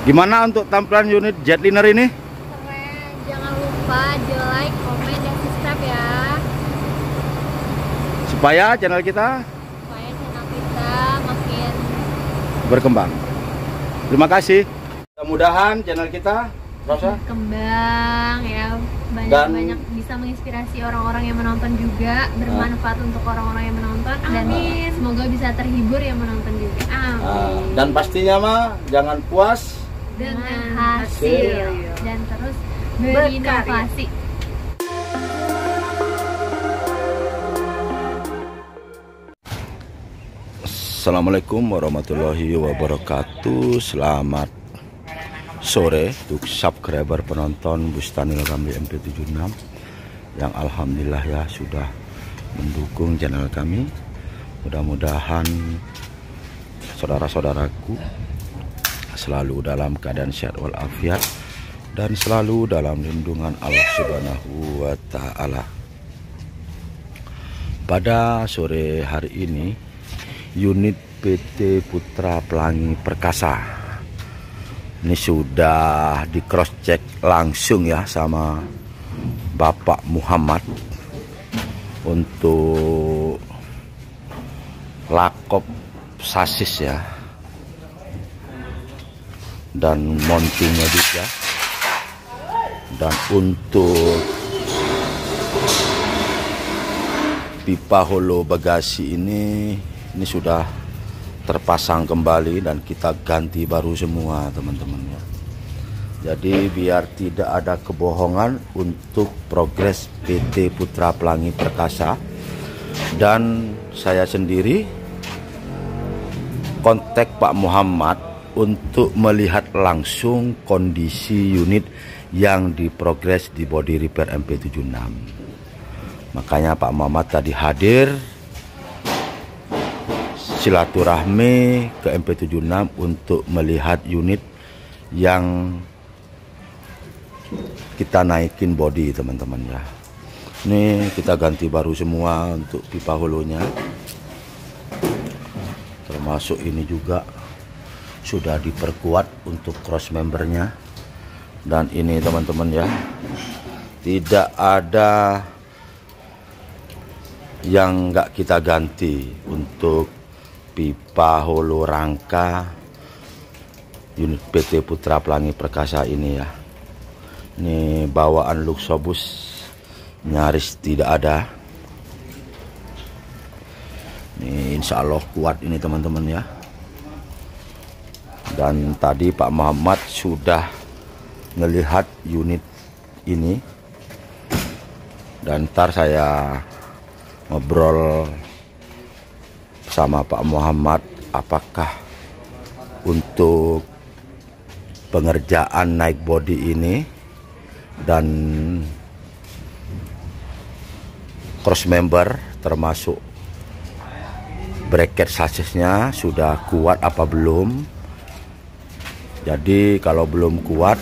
Gimana untuk tampilan unit jetliner ini? Keren, jangan lupa di like, komen, dan subscribe ya. Supaya channel kita Makin berkembang. Terima kasih. Mudah-mudahan channel kita Rosa berkembang ya, banyak bisa menginspirasi orang-orang yang menonton juga, bermanfaat untuk orang-orang yang menonton. Amin. Dan semoga bisa terhibur yang menonton juga. Amin. Dan pastinya mah jangan puas dengan hasil dan terus berinovasi. Assalamualaikum warahmatullahi wabarakatuh. Selamat sore untuk subscriber penonton Bustanil Ramli MP76 yang alhamdulillah ya sudah mendukung channel kami. Mudah-mudahan saudara-saudaraku selalu dalam keadaan sehat walafiat dan selalu dalam lindungan Allah Subhanahu wa taala. Pada sore hari ini unit PT Putra Pelangi Perkasa ini sudah di cross check langsung ya sama Bapak Muhammad untuk lakop sasis ya, dan mountingnya juga, dan untuk pipa holo bagasi ini sudah terpasang kembali dan kita ganti baru semua teman-teman ya. Jadi biar tidak ada kebohongan untuk progres PT Putra Pelangi Perkasa, dan saya sendiri kontak Pak Muhammad untuk melihat langsung kondisi unit yang diprogres di body repair MP76. Makanya Pak Muhammad tadi hadir silaturahmi ke MP76 untuk melihat unit yang kita naikin body teman-teman ya. Ini kita ganti baru semua untuk pipa holonya, termasuk ini juga sudah diperkuat untuk cross membernya. Dan ini teman-teman ya, tidak ada yang nggak kita ganti untuk pipa holo rangka unit PT Putra Pelangi Perkasa ini ya. Ini bawaan Luxobus nyaris tidak ada. Ini insya Allah kuat ini teman-teman ya. Dan tadi Pak Muhammad sudah melihat unit ini, dan ntar saya ngobrol sama Pak Muhammad apakah untuk pengerjaan naik body ini dan cross member termasuk bracket sasisnya sudah kuat apa belum. Jadi kalau belum kuat,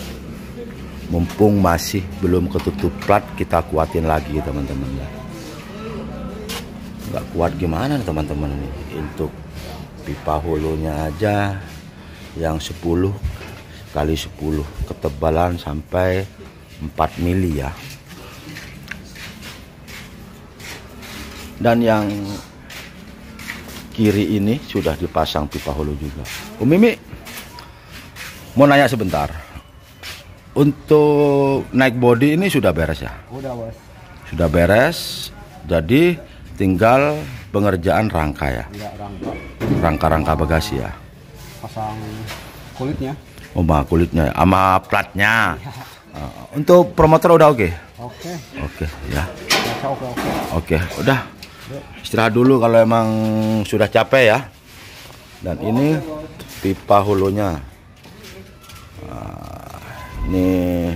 mumpung masih belum ketutup plat, kita kuatin lagi teman-teman ya. Nggak kuat gimana teman-teman ini, untuk pipa holonya aja yang 10 kali 10 ketebalan sampai 4 mili ya. Dan yang kiri ini sudah dipasang pipa holo juga. Mimi mau nanya sebentar, untuk naik body ini sudah beres ya? Udah bos. Sudah beres, jadi tinggal pengerjaan rangka ya? Iya, rangka. Rangka-rangka bagasi ya? Pasang kulitnya. Oh, kulitnya sama platnya. Untuk promotor udah oke? Oke. Oke ya. Oke. Oke, udah. Istirahat dulu kalau emang sudah capek ya. Dan ini pipa holonya. Nah, ini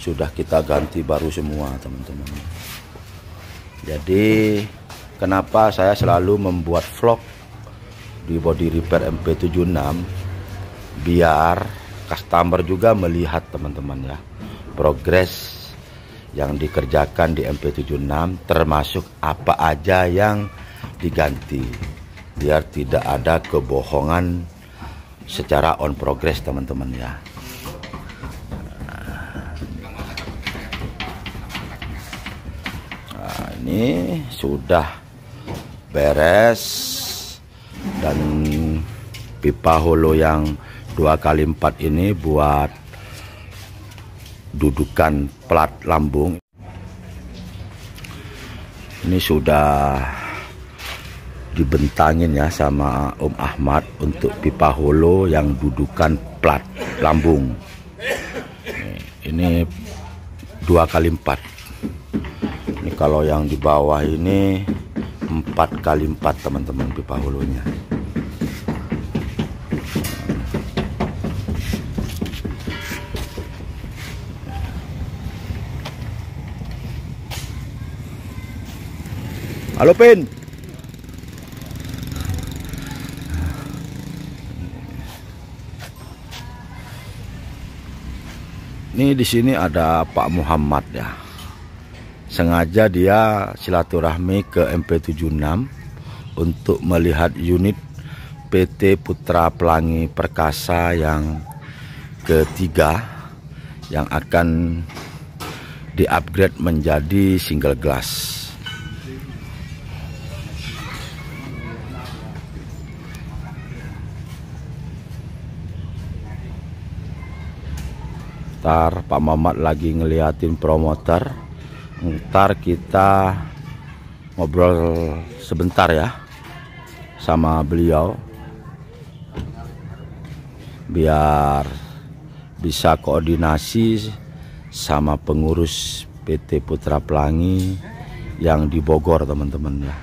sudah kita ganti baru semua teman-teman. Jadi kenapa saya selalu membuat vlog di body repair MP76, biar customer juga melihat teman-teman ya progres yang dikerjakan di MP76, termasuk apa aja yang diganti, biar tidak ada kebohongan secara on progress teman-teman ya. Nah, ini sudah beres, dan pipa holo yang 2x4 ini buat dudukan plat lambung. Ini sudah dibentangin ya sama Om Ahmad untuk pipa holo yang dudukan plat lambung. Ini 2x4. Ini kalau yang di bawah ini 4x4 teman-teman pipa holonya. Halo Pin. Ini di sini ada Pak Muhammad ya. Sengaja dia silaturahmi ke MP76 untuk melihat unit PT Putra Pelangi Perkasa yang ketiga yang akan di-upgrade menjadi single glass. Ntar Pak Mamat lagi ngeliatin promotor. Ntar kita ngobrol sebentar ya sama beliau, biar bisa koordinasi sama pengurus PT Putra Pelangi yang di Bogor teman-teman ya.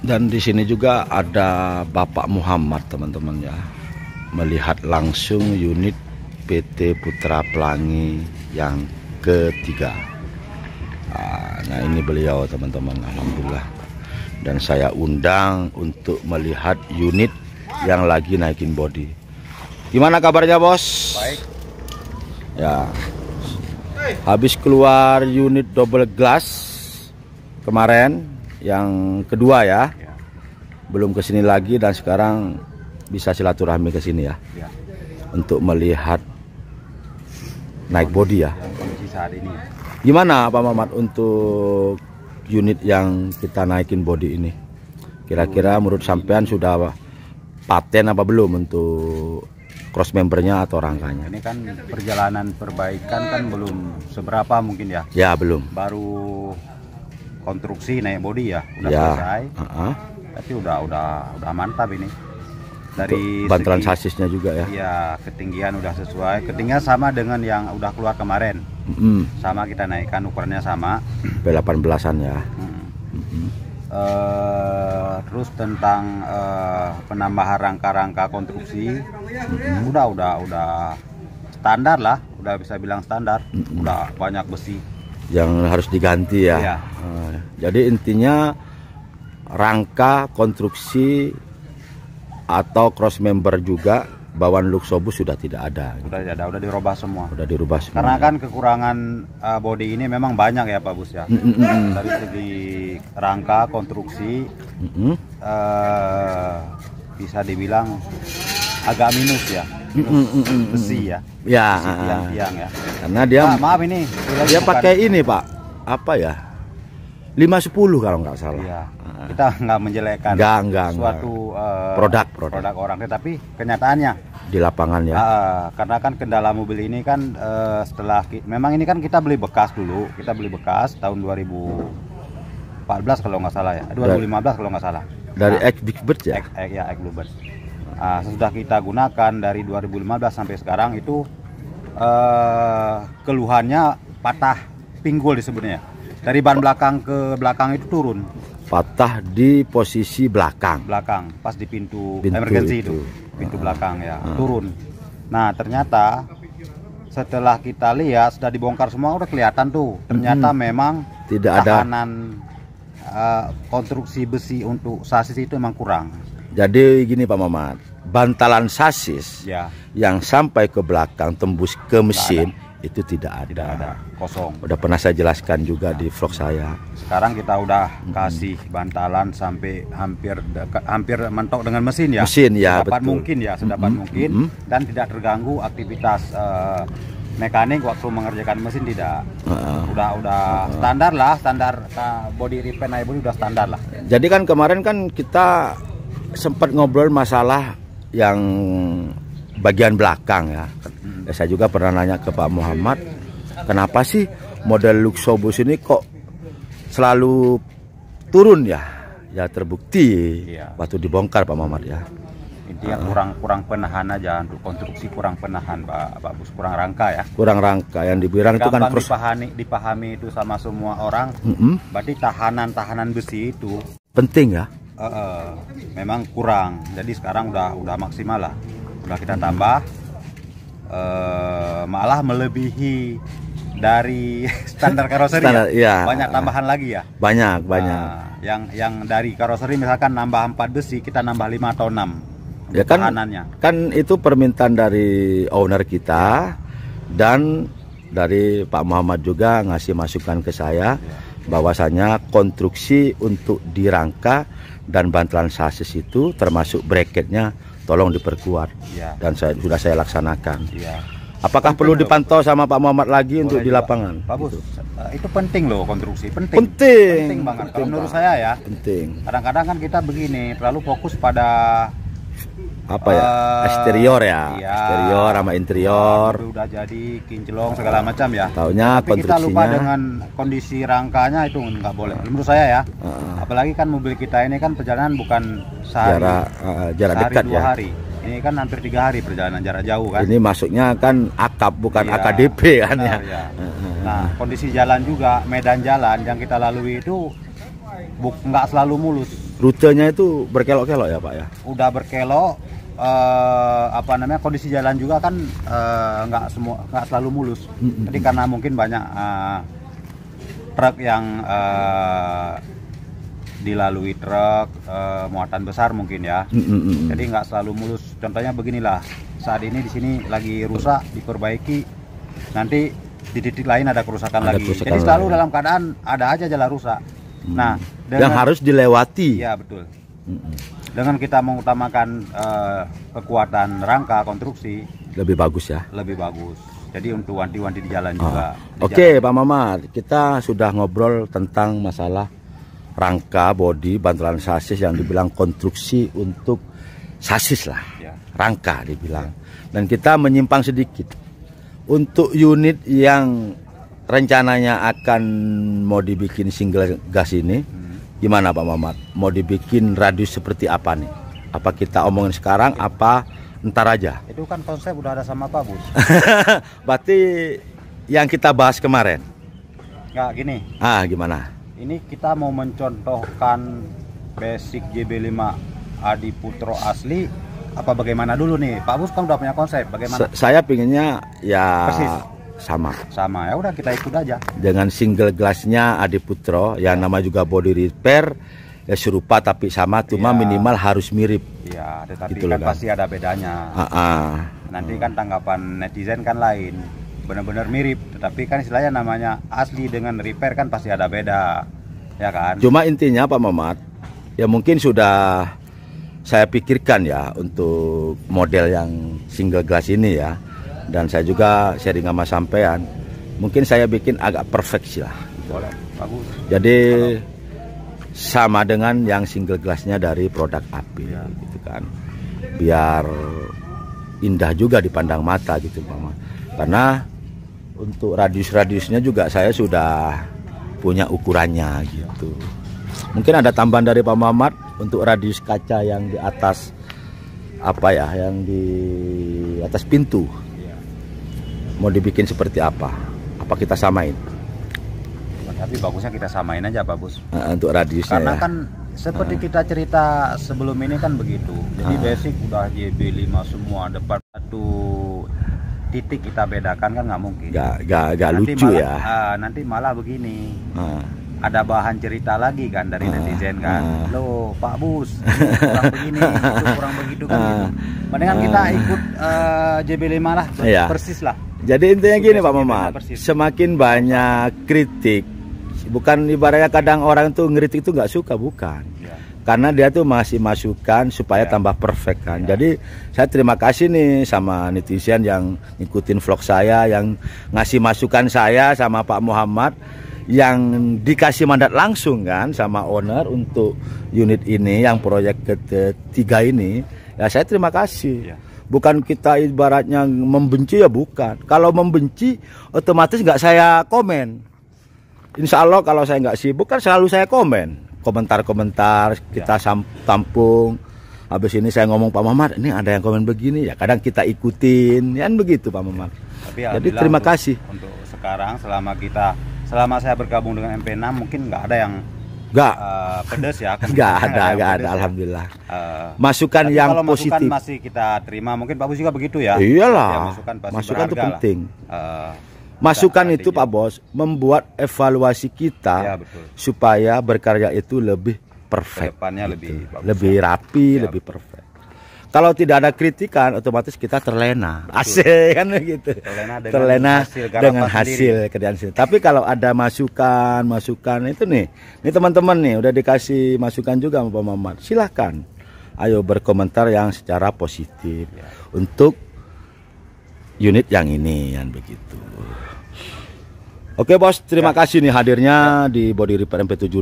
Dan di sini juga ada Bapak Muhammad teman-teman ya, melihat langsung unit PT Putra Pelangi yang ketiga. Nah ini beliau teman-teman, alhamdulillah. Dan saya undang untuk melihat unit yang lagi naikin bodi. Gimana kabarnya bos? Baik. Ya, habis keluar unit double glass kemarin yang kedua ya, belum kesini lagi, dan sekarang bisa silaturahmi ke sini ya, untuk melihat naik bodi ya. Kondisi saat ini. Gimana Pak Mamat untuk unit yang kita naikin bodi ini? Kira-kira menurut sampean sudah paten apa belum untuk cross membernya atau rangkanya? Ini kan perjalanan perbaikan kan belum seberapa mungkin ya. Ya belum. Baru konstruksi naik bodi ya, udah Ya, selesai. Tapi udah mantap ini. Dari bantalan segi, sasisnya juga ya. Iya, ketinggian udah sesuai. Ketinggian sama dengan yang udah keluar kemarin. Sama, kita naikkan ukurannya sama. P18-an ya. Terus tentang penambahan rangka-rangka konstruksi, udah standar lah, udah bisa bilang standar. Udah banyak besi yang harus diganti ya. Iya. Jadi intinya rangka konstruksi atau cross member juga bawaan Luxobus sudah tidak ada. Udah dirubah semua. Udah dirubah semua. Karena kan kekurangan bodi ini memang banyak ya Pak Bus ya. Dari segi rangka konstruksi bisa dibilang agak minus ya. Besi ya. Ya. Tiang ya. Karena dia maaf ini. Dia pakai ini Pak. Apa ya? 510 kalau nggak salah. Iya. Kita nggak menjelekkan suatu produk orang, tetapi kenyataannya di lapangan ya. Karena kan kendala mobil ini kan memang ini kan kita beli bekas dulu. Kita beli bekas tahun 2014 kalau nggak salah ya. 2015 kalau nggak salah. Dari X Big Bird ya? X Bluebird. Sudah kita gunakan dari 2015 sampai sekarang itu keluhannya patah pinggul disebutnya. Dari ban belakang ke belakang itu turun. Patah di posisi belakang. Pas di pintu emergency itu. Pintu belakang ya, turun. Nah, ternyata setelah kita lihat sudah dibongkar semua, udah kelihatan tuh. Ternyata memang tidak ada tahanan konstruksi besi untuk sasis itu memang kurang. Jadi gini Pak Mamat, bantalan sasis yang sampai ke belakang tembus ke mesin itu tidak ada. Kosong. Udah pernah saya jelaskan juga di vlog saya. Sekarang kita udah kasih bantalan sampai hampir mentok dengan mesin ya. Mesin ya, sedapat betul. mungkin ya, sedapat mungkin dan tidak terganggu aktivitas mekanik waktu mengerjakan mesin tidak. Udah standar lah, standar body repair naik body udah standar lah. Jadi kan kemarin kan kita sempat ngobrol masalah yang bagian belakang ya. Saya juga pernah nanya ke Pak Muhammad, kenapa sih model Luxobus ini kok selalu turun ya? Ya terbukti waktu dibongkar Pak Muhammad ya. Intinya kurang penahan aja, untuk konstruksi kurang penahan Pak Bus, kurang rangka ya. Kurang rangka, yang dibilang itu kan dipahami itu sama semua orang. Berarti tahanan besi itu penting ya. Memang kurang. Jadi sekarang udah maksimal lah. Udah kita tambah. Malah melebihi dari standar karoseri ya? Banyak tambahan lagi ya? Banyak. Yang dari karoseri misalkan nambah 4 besi, kita nambah 5 atau 6 ya kan itu permintaan dari owner kita, dan dari Pak Muhammad juga ngasih masukan ke saya bahwasanya konstruksi untuk dirangka dan bantalan sasis itu termasuk bracketnya tolong diperkuat dan sudah saya laksanakan. Apakah perlu dipantau sama Pak Muhammad lagi untuk di lapangan? Pak Bus, itu penting loh, konstruksi penting banget. Kalau menurut saya ya, penting. Kadang-kadang kan kita begini terlalu fokus pada eksterior eksterior sama interior. Udah jadi kinclong segala macam ya. Taunya tapi kita lupa dengan kondisi rangkanya, itu nggak boleh. Menurut saya ya. Apalagi kan mobil kita ini kan perjalanan bukan jarak dekat 2 hari. Ini kan hampir 3 hari perjalanan jarak jauh kan. Ini masuknya kan akap bukan AKDP kan ya. Nah, kondisi jalan juga, medan jalan yang kita lalui itu nggak selalu mulus. Rutenya itu berkelok-kelok ya Pak ya. Udah berkelok, kondisi jalan juga kan nggak selalu mulus. Jadi karena mungkin banyak truk yang dilalui truk muatan besar mungkin ya. Jadi nggak selalu mulus. Contohnya beginilah, saat ini di sini lagi rusak, diperbaiki, nanti di titik lain ada kerusakan lagi. Jadi selalu dalam keadaan ada aja jalan rusak. Nah, yang harus dilewati. Iya betul. Dengan kita mengutamakan kekuatan rangka konstruksi, lebih bagus ya. Lebih bagus. Jadi untuk wanti-wanti di jalan juga. Oke, Pak Muhammad, kita sudah ngobrol tentang masalah rangka bodi bantalan sasis yang dibilang konstruksi untuk sasis lah, rangka dibilang. Dan kita menyimpang sedikit untuk unit yang rencananya akan mau dibikin single gas ini. Gimana Pak Muhammad? Mau dibikin radius seperti apa nih? Apa kita omongin sekarang apa ntar aja? Itu kan konsep udah ada sama Pak Bus. Berarti yang kita bahas kemarin. Nggak gini. Gimana? Ini kita mau mencontohkan basic JB5 Adiputro asli apa bagaimana dulu nih? Pak Bus kan udah punya konsep, bagaimana? Saya pinginnya ya persis sama ya, udah kita ikut aja. Dengan single glassnya Adiputro yang nama juga body repair ya, serupa tapi sama, cuma minimal harus mirip. Iya, tetapi gitu kan pasti ada bedanya. Nanti kan tanggapan netizen kan lain. Benar-benar mirip, tetapi kan istilahnya namanya asli dengan repair kan pasti ada beda, ya kan? Cuma intinya Pak Muhammad, ya mungkin sudah saya pikirkan ya untuk model yang single glass ini ya, dan saya juga sharing sama sampean, mungkin saya bikin agak perfect lah. Boleh, bagus. Jadi sama dengan yang single glassnya dari produk AP, gitu kan, biar indah juga dipandang mata gitu Pak Muhammad. Karena untuk radius-radiusnya juga saya sudah punya ukurannya gitu. Mungkin ada tambahan dari Pak Muhammad untuk radius kaca yang di atas yang di atas pintu. Mau dibikin seperti apa? Apa kita samain? Tapi bagusnya kita samain aja Pak Bus. Untuk radiusnya. Karena kan seperti kita cerita sebelum ini kan begitu. Jadi basic udah JB5 semua, depan satu titik kita bedakan kan nggak mungkin. Gak lucu malah, ya. Nanti malah begini. Ada bahan cerita lagi kan dari netizen kan. Loh Pak Bus, kurang begini, itu kurang begitu kan gitu. Mendingan kita ikut JB5 lah, persis lah. Jadi intinya gini Pak Mamat, semakin banyak kritik, bukan ibaratnya kadang orang tuh ngeritik itu nggak suka, bukan. Ya. Karena dia tuh masih masukan supaya tambah perfect kan. Ya. Jadi saya terima kasih nih sama netizen yang ngikutin vlog saya, yang ngasih masukan saya sama Pak Muhammad, yang dikasih mandat langsung kan sama owner untuk unit ini, yang proyek ketiga ini. Ya saya terima kasih. Ya. Bukan kita ibaratnya membenci ya, bukan. Kalau membenci otomatis nggak saya komen. Insya Allah kalau saya nggak sibuk kan selalu saya komen. Komentar-komentar kita tampung. Habis ini saya ngomong Pak Mamat, ini ada yang komen begini ya. Kadang kita ikutin, kan begitu Pak Mamat. Tapi jadi terima kasih. Untuk sekarang selama saya bergabung dengan MP6 mungkin nggak ada yang pedes ya. Nggak ada alhamdulillah. Masukan yang positif. Masukan masih kita terima, mungkin Pak Bos juga begitu ya. Iyalah. Masukan itu penting. Masukan itu Pak Bos membuat evaluasi kita supaya berkarya itu lebih perfect. Kedepannya lebih rapi, lebih perfect. Kalau tidak ada kritikan, otomatis kita terlena. Asik kan gitu. Terlena dengan hasil kerjaan sendiri. Tapi kalau ada masukan itu nih teman-teman nih udah dikasih masukan juga sama Pak Mamat. Silahkan, ayo berkomentar yang secara positif untuk unit yang ini, kan begitu. Oke Bos, terima kasih nih hadirnya di Body Repair MP76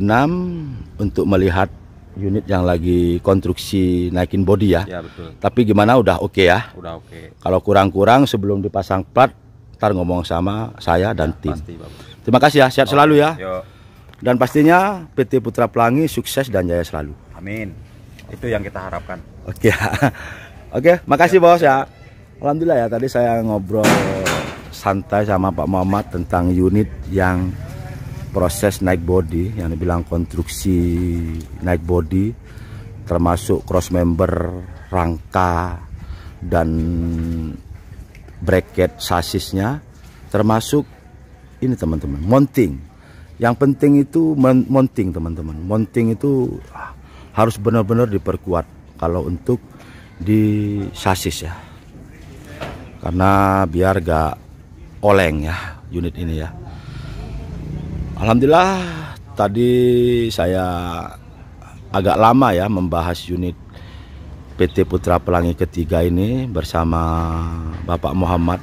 untuk melihat unit yang lagi konstruksi naikin bodi ya. Ya betul. Tapi gimana, udah oke ya? Udah oke. Kalau kurang-kurang sebelum dipasang plat, ntar ngomong sama saya dan tim. Pasti, terima kasih ya, sehat selalu ya. Yuk. Dan pastinya PT Putra Pelangi sukses dan jaya selalu. Amin. Itu yang kita harapkan. Oke. Oke, makasih Bos ya. Alhamdulillah ya, tadi saya ngobrol santai sama Pak Muhammad tentang unit yang proses naik body, yang dibilang konstruksi naik body, termasuk cross member, rangka dan bracket sasisnya, termasuk ini teman-teman, mounting. Yang penting itu mounting teman-teman. Mounting itu harus benar-benar diperkuat kalau untuk di sasis ya, karena biar gak oleng ya unit ini ya. Alhamdulillah tadi saya agak lama ya membahas unit PT Putra Pelangi ketiga ini bersama Bapak Muhammad,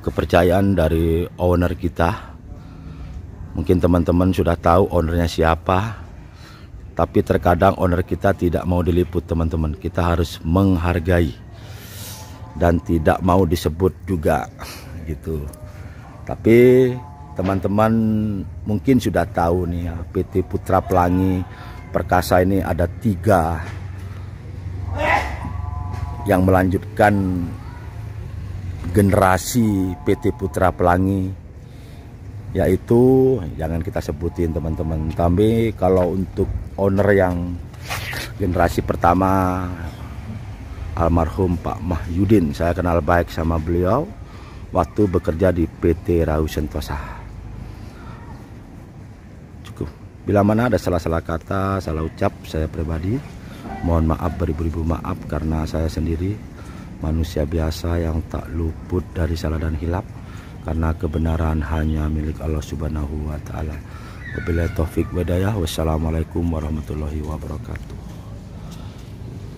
kepercayaan dari owner kita. Mungkin teman-teman sudah tahu ownernya siapa, tapi terkadang owner kita tidak mau diliput teman-teman. Kita harus menghargai dan tidak mau disebut juga gitu. Tapi teman-teman mungkin sudah tahu nih ya, PT Putra Pelangi Perkasa ini ada 3 yang melanjutkan generasi PT Putra Pelangi, yaitu jangan kita sebutin teman-teman. Tapi kalau untuk owner yang generasi pertama, almarhum Pak Mahyudin, saya kenal baik sama beliau waktu bekerja di PT Rahu Sentosa. Cukup. Bila mana ada salah-salah kata, salah ucap saya pribadi, mohon maaf beribu-ribu maaf, karena saya sendiri manusia biasa yang tak luput dari salah dan hilap, karena kebenaran hanya milik Allah Subhanahu wa taala. Wabillahi taufik wadayah. Wassalamualaikum warahmatullahi wabarakatuh.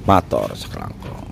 Matur sekelangkung.